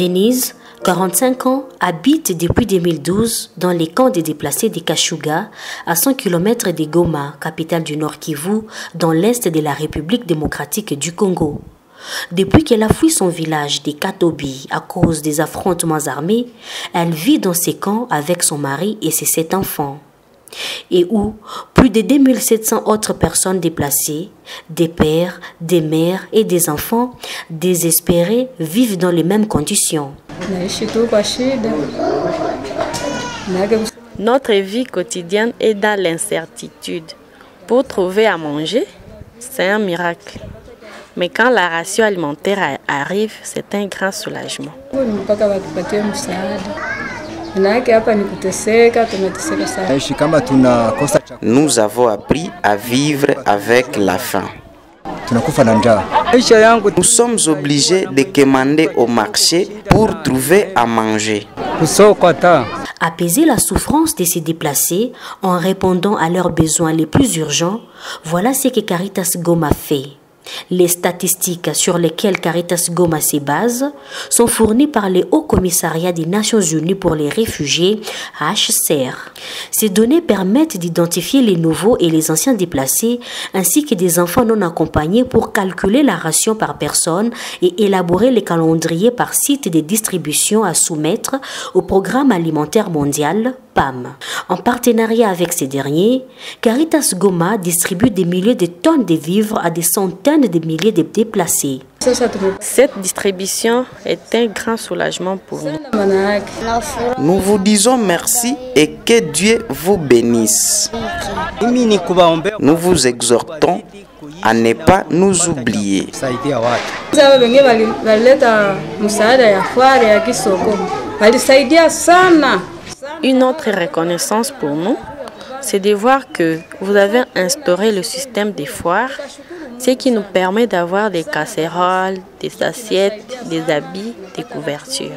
Denise, 45 ans, habite depuis 2012 dans les camps des déplacés de Kashuga, à 100 km de Goma, capitale du Nord Kivu, dans l'est de la République démocratique du Congo. Depuis qu'elle a fui son village des Katobi à cause des affrontements armés, elle vit dans ces camps avec son mari et ses 7 enfants. Et où plus de 2700 autres personnes déplacées, des pères, des mères et des enfants désespérés vivent dans les mêmes conditions. Notre vie quotidienne est dans l'incertitude. Pour trouver à manger, c'est un miracle. Mais quand la ration alimentaire arrive, c'est un grand soulagement. Nous avons appris à vivre avec la faim. Nous sommes obligés de commander au marché pour trouver à manger. Apaiser la souffrance de ces déplacés en répondant à leurs besoins les plus urgents, voilà ce que Caritas Goma fait. Les statistiques sur lesquelles Caritas Goma se base sont fournies par le Haut Commissariat des Nations Unies pour les réfugiés, HCR. Ces données permettent d'identifier les nouveaux et les anciens déplacés ainsi que des enfants non accompagnés pour calculer la ration par personne et élaborer les calendriers par site de distribution à soumettre au Programme alimentaire mondial, PAM. En partenariat avec ces derniers, Caritas Goma distribue des milliers de tonnes de vivres à des centaines de milliers de déplacés. Cette distribution est un grand soulagement pour nous. Nous vous disons merci et que Dieu vous bénisse. Nous vous exhortons à ne pas nous oublier. Une autre reconnaissance pour nous, c'est de voir que vous avez instauré le système des foires, ce qui nous permet d'avoir des casseroles, des assiettes, des habits, des couvertures.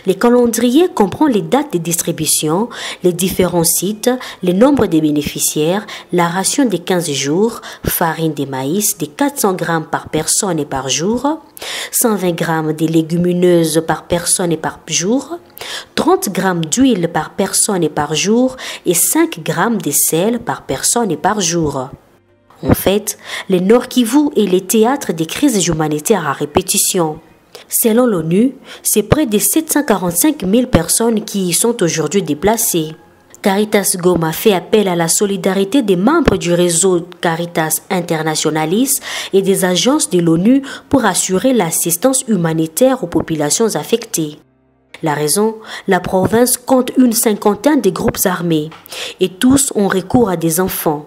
Les calendriers comprennent les dates de distribution, les différents sites, le nombre de bénéficiaires, la ration de 15 jours, farine de maïs de 400 grammes par personne et par jour, 120 grammes de légumineuses par personne et par jour, 30 grammes d'huile par personne et par jour et 5 grammes de sel par personne et par jour. En fait, le Nord Kivu est le théâtre des crises humanitaires à répétition. Selon l'ONU, c'est près de 745 000 personnes qui y sont aujourd'hui déplacées. Caritas Goma fait appel à la solidarité des membres du réseau Caritas Internationalis et des agences de l'ONU pour assurer l'assistance humanitaire aux populations affectées. La raison, la province compte une cinquantaine de groupes armés et tous ont recours à des enfants.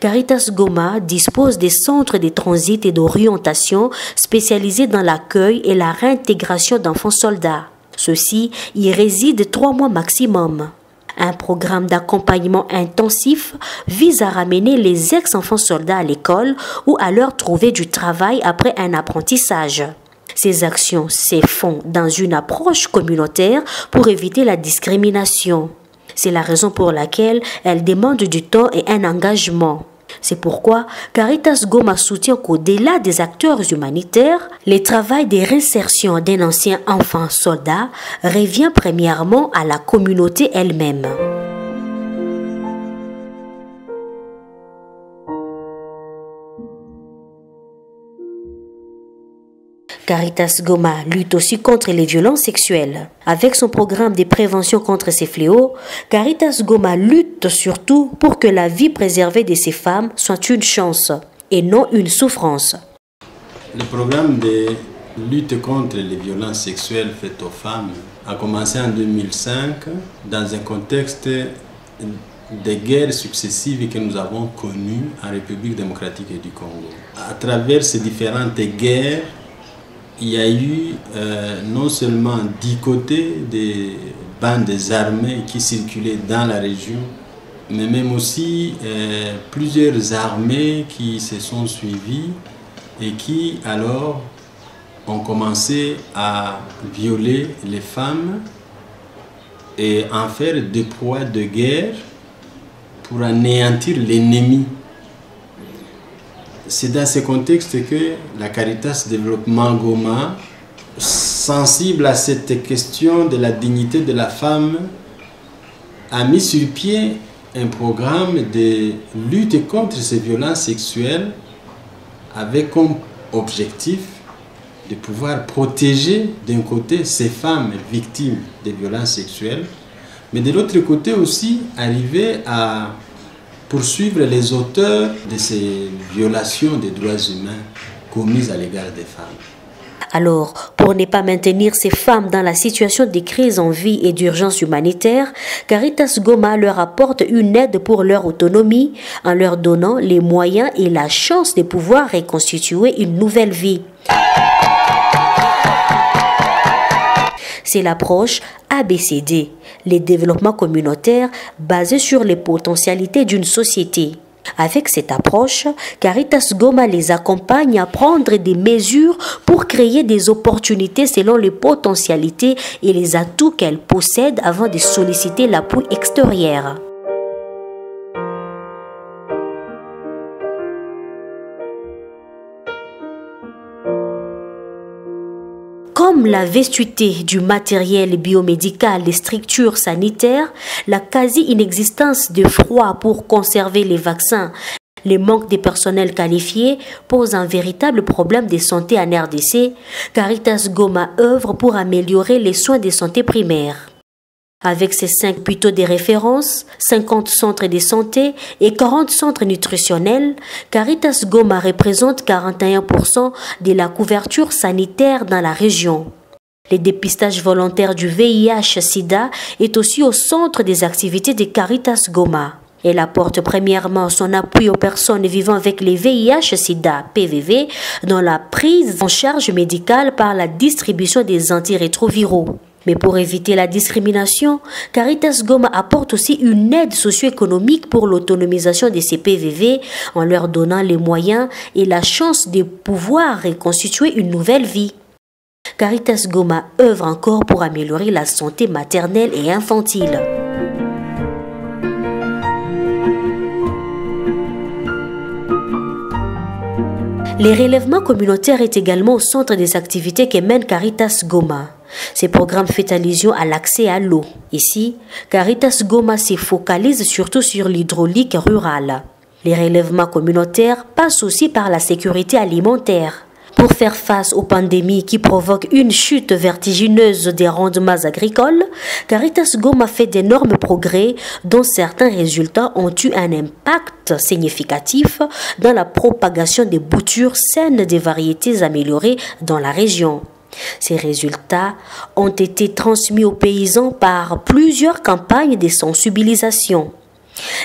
Caritas Goma dispose des centres de transit et d'orientation spécialisés dans l'accueil et la réintégration d'enfants soldats. Ceux-ci y résident 3 mois maximum. Un programme d'accompagnement intensif vise à ramener les ex-enfants soldats à l'école ou à leur trouver du travail après un apprentissage. Ces actions se font dans une approche communautaire pour éviter la discrimination. C'est la raison pour laquelle elles demandent du temps et un engagement. C'est pourquoi Caritas Goma soutient qu'au-delà des acteurs humanitaires, le travail de réinsertion d'un ancien enfant soldat revient premièrement à la communauté elle-même. Caritas Goma lutte aussi contre les violences sexuelles. Avec son programme de prévention contre ces fléaux, Caritas Goma lutte surtout pour que la vie préservée de ces femmes soit une chance et non une souffrance. Le programme de lutte contre les violences sexuelles faites aux femmes a commencé en 2005 dans un contexte des guerres successives que nous avons connues en République démocratique du Congo. À travers ces différentes guerres, il y a eu non seulement du côté des bandes armées qui circulaient dans la région, mais même aussi plusieurs armées qui se sont suivies et qui alors ont commencé à violer les femmes et en faire des proies de guerre pour anéantir l'ennemi. C'est dans ce contexte que la Caritas Développement Goma, sensible à cette question de la dignité de la femme, a mis sur pied un programme de lutte contre ces violences sexuelles avec comme objectif de pouvoir protéger d'un côté ces femmes victimes de violences sexuelles, mais de l'autre côté aussi arriver à poursuivre les auteurs de ces violations des droits humains commises à l'égard des femmes. Alors, pour ne pas maintenir ces femmes dans la situation de crise en vie et d'urgence humanitaire, Caritas Goma leur apporte une aide pour leur autonomie en leur donnant les moyens et la chance de pouvoir reconstituer une nouvelle vie. C'est l'approche ABCD, les développements communautaires basés sur les potentialités d'une société. Avec cette approche, Caritas Goma les accompagne à prendre des mesures pour créer des opportunités selon les potentialités et les atouts qu'elles possèdent avant de solliciter l'appui extérieur. Comme la vastuité du matériel biomédical, les structures sanitaires, la quasi-inexistence de froid pour conserver les vaccins, le manque de personnel qualifié posent un véritable problème de santé en RDC. Caritas Goma œuvre pour améliorer les soins de santé primaires. Avec ses 5 hôpitaux de référence, 50 centres de santé et 40 centres nutritionnels, Caritas Goma représente 41% de la couverture sanitaire dans la région. Le dépistage volontaire du VIH-Sida est aussi au centre des activités de Caritas Goma. Elle apporte premièrement son appui aux personnes vivant avec les VIH-Sida (PVV) dans la prise en charge médicale par la distribution des antirétroviraux. Mais pour éviter la discrimination, Caritas Goma apporte aussi une aide socio-économique pour l'autonomisation de ces PVV en leur donnant les moyens et la chance de pouvoir reconstituer une nouvelle vie. Caritas Goma œuvre encore pour améliorer la santé maternelle et infantile. Les relèvements communautaires est également au centre des activités que mène Caritas Goma. Ces programmes font allusion à l'accès à l'eau. Ici, Caritas Goma se focalise surtout sur l'hydraulique rurale. Les relèvements communautaires passent aussi par la sécurité alimentaire. Pour faire face aux pandémies qui provoquent une chute vertigineuse des rendements agricoles, Caritas Goma fait d'énormes progrès dont certains résultats ont eu un impact significatif dans la propagation des boutures saines des variétés améliorées dans la région. Ces résultats ont été transmis aux paysans par plusieurs campagnes de sensibilisation.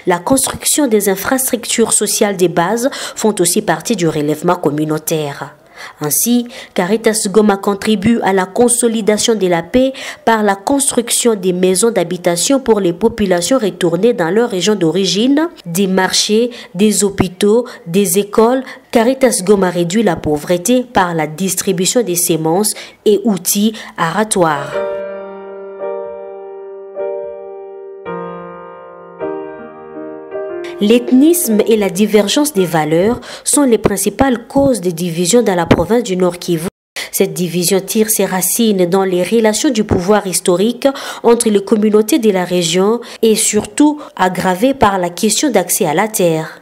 La construction des infrastructures sociales de base font aussi partie du relèvement communautaire. Ainsi, Caritas Goma contribue à la consolidation de la paix par la construction des maisons d'habitation pour les populations retournées dans leur région d'origine, des marchés, des hôpitaux, des écoles. Caritas Goma réduit la pauvreté par la distribution des semences et outils aratoires. L'ethnisme et la divergence des valeurs sont les principales causes de division dans la province du Nord Kivu. Cette division tire ses racines dans les relations du pouvoir historique entre les communautés de la région et surtout aggravée par la question d'accès à la terre.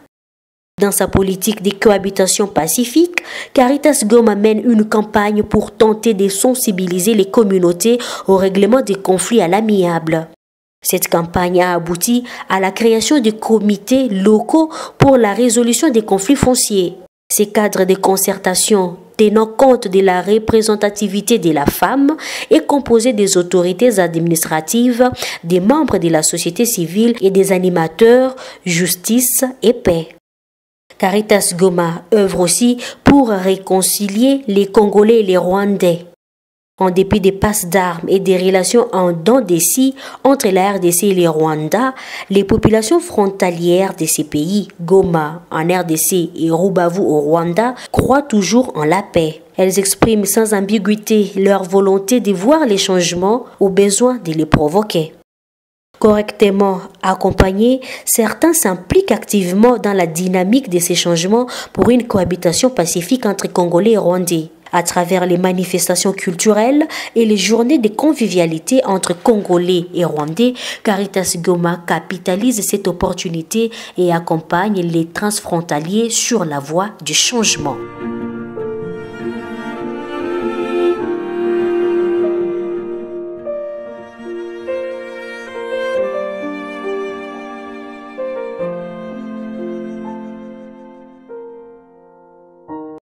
Dans sa politique de cohabitation pacifique, Caritas Goma mène une campagne pour tenter de sensibiliser les communautés au règlement des conflits à l'amiable. Cette campagne a abouti à la création de comités locaux pour la résolution des conflits fonciers. Ces cadres de concertation, tenant compte de la représentativité de la femme, est composé des autorités administratives, des membres de la société civile et des animateurs, justice et paix. Caritas Goma œuvre aussi pour réconcilier les Congolais et les Rwandais. En dépit des passes d'armes et des relations en dents de scie entre la RDC et le Rwanda, les populations frontalières de ces pays, Goma en RDC et Rubavu au Rwanda, croient toujours en la paix. Elles expriment sans ambiguïté leur volonté de voir les changements au besoin de les provoquer. Correctement accompagnés, certains s'impliquent activement dans la dynamique de ces changements pour une cohabitation pacifique entre Congolais et Rwandais. À travers les manifestations culturelles et les journées de convivialité entre Congolais et Rwandais, Caritas Goma capitalise cette opportunité et accompagne les transfrontaliers sur la voie du changement.